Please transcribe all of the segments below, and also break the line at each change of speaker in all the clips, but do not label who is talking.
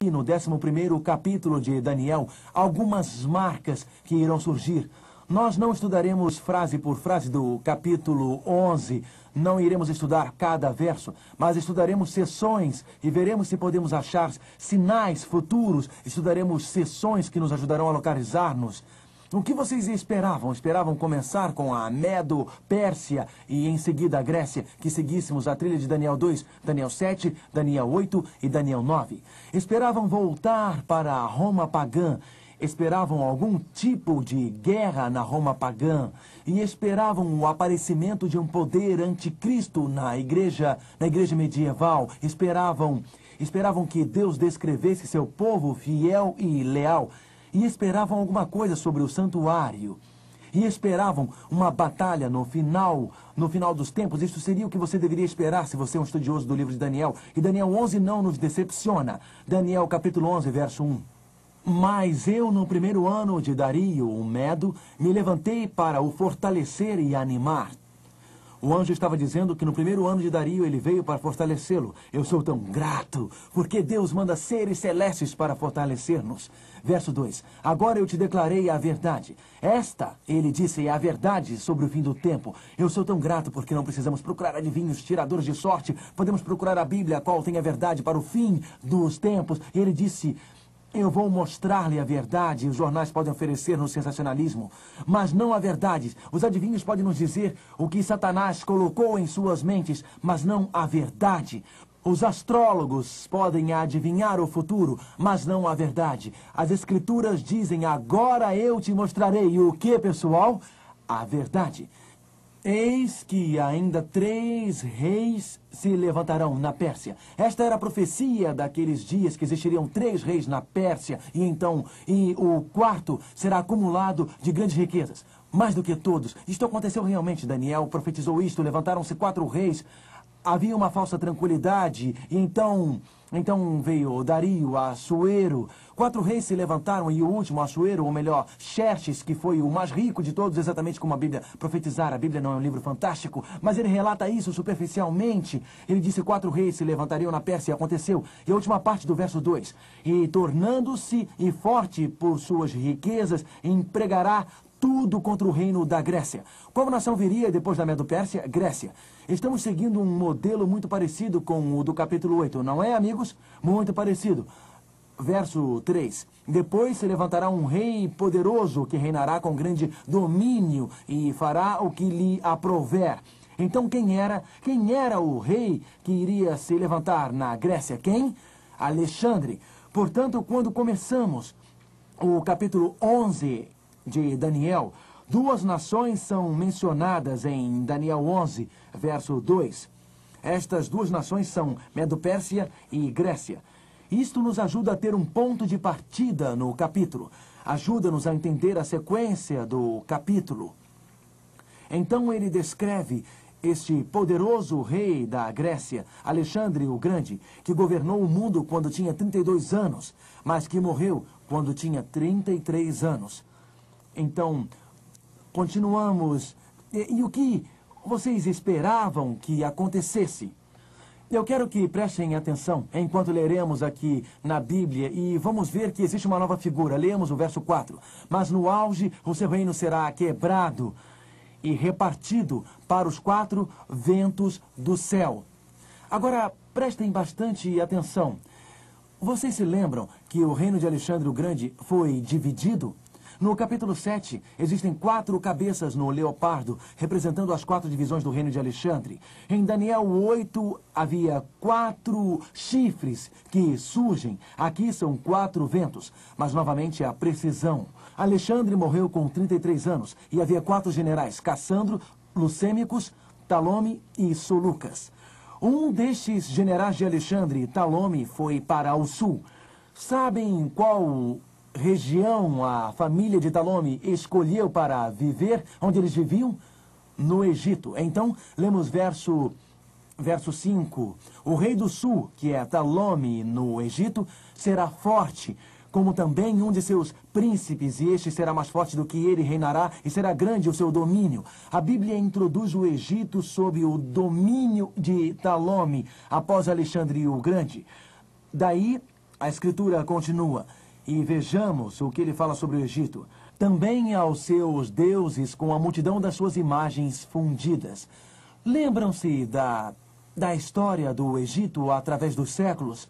no 11º capítulo de Daniel, algumas marcas que irão surgir. Nós não estudaremos frase por frase do capítulo 11, não iremos estudar cada verso, mas estudaremos seções e veremos se podemos achar sinais futuros, estudaremos seções que nos ajudarão a localizar-nos. O que vocês esperavam? Esperavam começar com a Medo-Pérsia e em seguida a Grécia, que seguíssemos a trilha de Daniel 2, Daniel 7, Daniel 8 e Daniel 9. Esperavam voltar para a Roma pagã, esperavam algum tipo de guerra na Roma pagã e esperavam o aparecimento de um poder anticristo na igreja medieval. Esperavam que Deus descrevesse seu povo fiel e leal. E esperavam alguma coisa sobre o santuário. E esperavam uma batalha no final dos tempos. Isso seria o que você deveria esperar se você é um estudioso do livro de Daniel. E Daniel 11 não nos decepciona. Daniel capítulo 11, verso 1. Mas eu, no primeiro ano de Dario, o Medo, me levantei para o fortalecer e animar. O anjo estava dizendo que no primeiro ano de Dario ele veio para fortalecê-lo. Eu sou tão grato, porque Deus manda seres celestes para fortalecer-nos. Verso 2. Agora eu te declarei a verdade. Esta, ele disse, é a verdade sobre o fim do tempo. Eu sou tão grato porque não precisamos procurar adivinhos, tiradores de sorte. Podemos procurar a Bíblia, a qual tem a verdade para o fim dos tempos. Ele disse... Eu vou mostrar-lhe a verdade. Os jornais podem oferecer-nos sensacionalismo, mas não a verdade. Os adivinhos podem nos dizer o que Satanás colocou em suas mentes, mas não a verdade. Os astrólogos podem adivinhar o futuro, mas não a verdade. As escrituras dizem, agora eu te mostrarei o que, pessoal? A verdade. Eis que ainda 3 reis se levantarão na Pérsia. Esta era a profecia daqueles dias, que existiriam 3 reis na Pérsia. E o quarto será acumulado de grandes riquezas. Mais do que todos. Isto aconteceu realmente. Daniel profetizou isto. Levantaram-se 4 reis. Havia uma falsa tranquilidade. E então veio Dario, Assuero. 4 reis se levantaram e o último, Assuero, ou melhor, Xerxes, que foi o mais rico de todos, exatamente como a Bíblia profetizara. A Bíblia não é um livro fantástico, mas ele relata isso superficialmente. Ele disse 4 reis se levantariam na Pérsia, e aconteceu. E a última parte do verso 2. E tornando-se e forte por suas riquezas, empregará tudo contra o reino da Grécia. Qual nação viria depois da Medo-Pérsia? Grécia. Estamos seguindo um modelo muito parecido com o do capítulo 8, não é, amigos? Muito parecido. Verso 3. Depois se levantará um rei poderoso que reinará com grande domínio e fará o que lhe aprouver. Então quem era o rei que iria se levantar na Grécia? Quem? Alexandre. Portanto, quando começamos o capítulo 11 de Daniel, 2 nações são mencionadas em Daniel 11, verso 2. Estas 2 nações são Medo-Pérsia e Grécia. Isto nos ajuda a ter um ponto de partida no capítulo. Ajuda-nos a entender a sequência do capítulo. Então ele descreve este poderoso rei da Grécia, Alexandre o Grande, que governou o mundo quando tinha 32 anos, mas que morreu quando tinha 33 anos. Então, continuamos. E o que vocês esperavam que acontecesse? Eu quero que prestem atenção enquanto leremos aqui na Bíblia e vamos ver que existe uma nova figura. Leamos o verso 4. Mas no auge o seu reino será quebrado e repartido para os 4 ventos do céu. Agora, prestem bastante atenção. Vocês se lembram que o reino de Alexandre o Grande foi dividido? No capítulo 7, existem 4 cabeças no leopardo, representando as 4 divisões do reino de Alexandre. Em Daniel 8, havia 4 chifres que surgem. Aqui são 4 ventos, mas novamente a precisão. Alexandre morreu com 33 anos e havia 4 generais, Cassandro, Lucêmicos, Talome e Solucas. Um destes generais de Alexandre, Talome, foi para o sul. Sabem qual região a família de Talome escolheu para viver, onde eles viviam? No Egito. Então, lemos verso 5. O rei do sul, que é Talome no Egito, será forte, como também um de seus príncipes, e este será mais forte do que ele, reinará, e será grande o seu domínio. A Bíblia introduz o Egito sob o domínio de Talome, após Alexandre o Grande. Daí A Escritura continua, e vejamos o que ele fala sobre o Egito. Também aos seus deuses com a multidão das suas imagens fundidas. Lembram-se da história do Egito através dos séculos?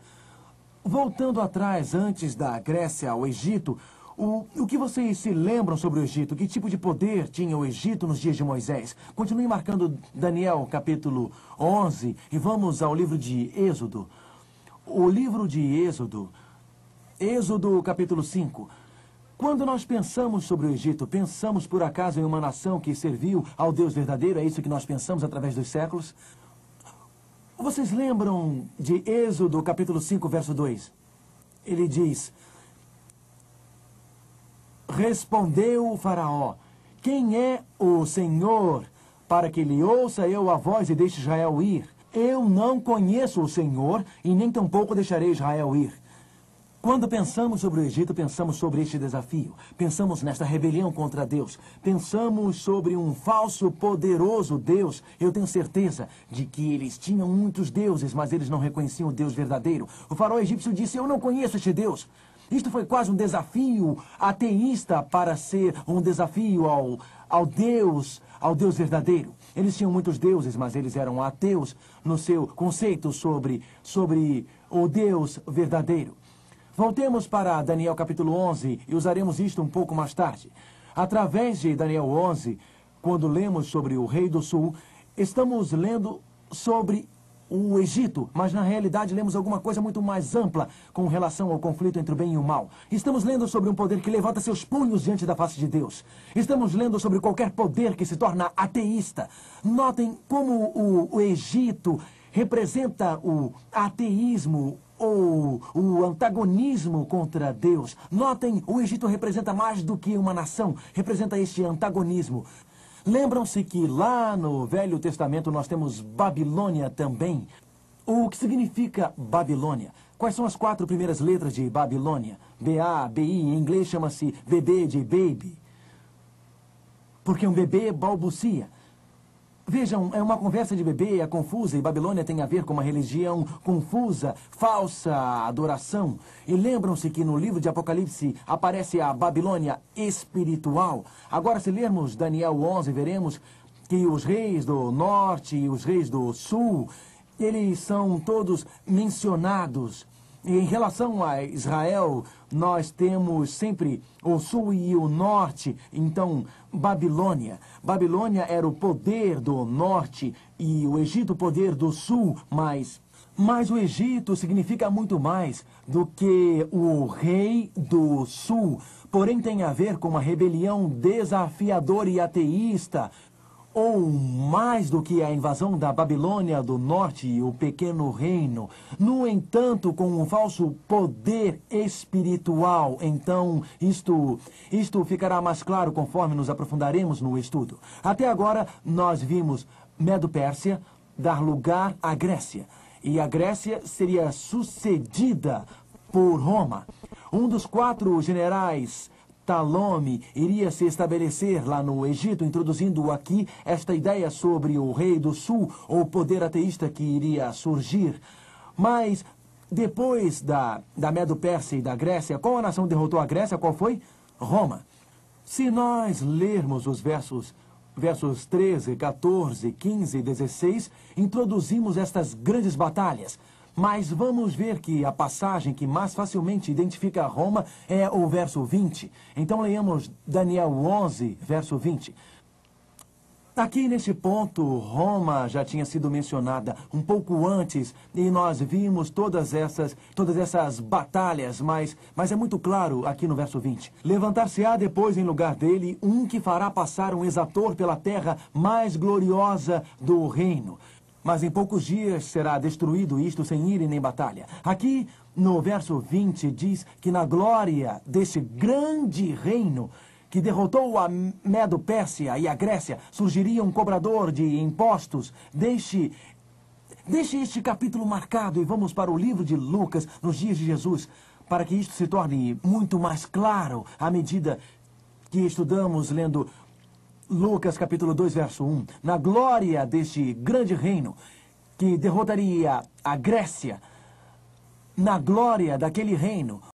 Voltando atrás, antes da Grécia ao Egito, o que vocês se lembram sobre o Egito? Que tipo de poder tinha o Egito nos dias de Moisés? Continue marcando Daniel, capítulo 11, e vamos ao livro de Êxodo. O livro de Êxodo, capítulo 5. Quando nós pensamos sobre o Egito, pensamos por acaso em uma nação que serviu ao Deus verdadeiro? É isso que nós pensamos através dos séculos? Vocês lembram de Êxodo, capítulo 5, verso 2? Ele diz: respondeu o faraó, quem é o Senhor, para que lhe ouça eu a voz e deixe Israel ir? Eu não conheço o Senhor e nem tampouco deixarei Israel ir. Quando pensamos sobre o Egito, pensamos sobre este desafio. Pensamos nesta rebelião contra Deus. Pensamos sobre um falso, poderoso Deus. Eu tenho certeza de que eles tinham muitos deuses, mas eles não reconheciam o Deus verdadeiro. O faraó egípcio disse, eu não conheço este Deus. Isto foi quase um desafio ateísta para ser um desafio ao Deus verdadeiro. Eles tinham muitos deuses, mas eles eram ateus no seu conceito sobre o Deus verdadeiro. Voltemos para Daniel capítulo 11 e usaremos isto um pouco mais tarde. Através de Daniel 11, quando lemos sobre o rei do sul, estamos lendo sobre o Egito, mas na realidade lemos alguma coisa muito mais ampla com relação ao conflito entre o bem e o mal. Estamos lendo sobre um poder que levanta seus punhos diante da face de Deus. Estamos lendo sobre qualquer poder que se torna ateísta. Notem como o Egito representa o ateísmo ou o antagonismo contra Deus. Notem, o Egito representa mais do que uma nação, representa este antagonismo. Lembram-se que lá no Velho Testamento nós temos Babilônia também. O que significa Babilônia? Quais são as 4 primeiras letras de Babilônia? B-A-B-I, em inglês chama-se bebê de baby. Porque um bebê balbucia. Vejam, é uma conversa de bebê, é confusa, e Babilônia tem a ver com uma religião confusa, falsa adoração. E lembram-se que no livro de Apocalipse aparece a Babilônia espiritual. Agora, se lermos Daniel 11, veremos que os reis do norte e os reis do sul, eles são todos mencionados. E em relação a Israel, nós temos sempre o sul e o norte. Então, Babilônia. Babilônia era o poder do norte e o Egito o poder do sul, mas o Egito significa muito mais do que o rei do sul. Porém, tem a ver com uma rebelião desafiadora e ateísta. Ou mais do que a invasão da Babilônia do Norte e o pequeno reino. No entanto, com um falso poder espiritual. Então, isto ficará mais claro conforme nos aprofundaremos no estudo. Até agora, nós vimos Medo-Pérsia dar lugar à Grécia. E a Grécia seria sucedida por Roma. Um dos 4 generais, Ptolomeu, iria se estabelecer lá no Egito, introduzindo aqui esta ideia sobre o rei do sul, ou poder ateísta que iria surgir. Mas, depois da Medo-Pérsia e da Grécia, qual a nação derrotou a Grécia? Qual foi? Roma. Se nós lermos os versos 13, 14, 15 e 16, introduzimos estas grandes batalhas. Mas vamos ver que a passagem que mais facilmente identifica Roma é o verso 20. Então leiamos Daniel 11, verso 20. Aqui nesse ponto, Roma já tinha sido mencionada um pouco antes e nós vimos todas essas batalhas, mas é muito claro aqui no verso 20. Levantar-se-á depois em lugar dele um que fará passar um exator pela terra mais gloriosa do reino. Mas em poucos dias será destruído isto sem ira nem batalha. Aqui, no verso 20, diz que na glória desse grande reino que derrotou a Medo-Pérsia e a Grécia, surgiria um cobrador de impostos. Deixe este capítulo marcado e vamos para o livro de Lucas, nos dias de Jesus, para que isto se torne muito mais claro à medida que estudamos lendo Lucas capítulo 2, verso 1. Na glória deste grande reino que derrotaria a Grécia, Na glória daquele reino,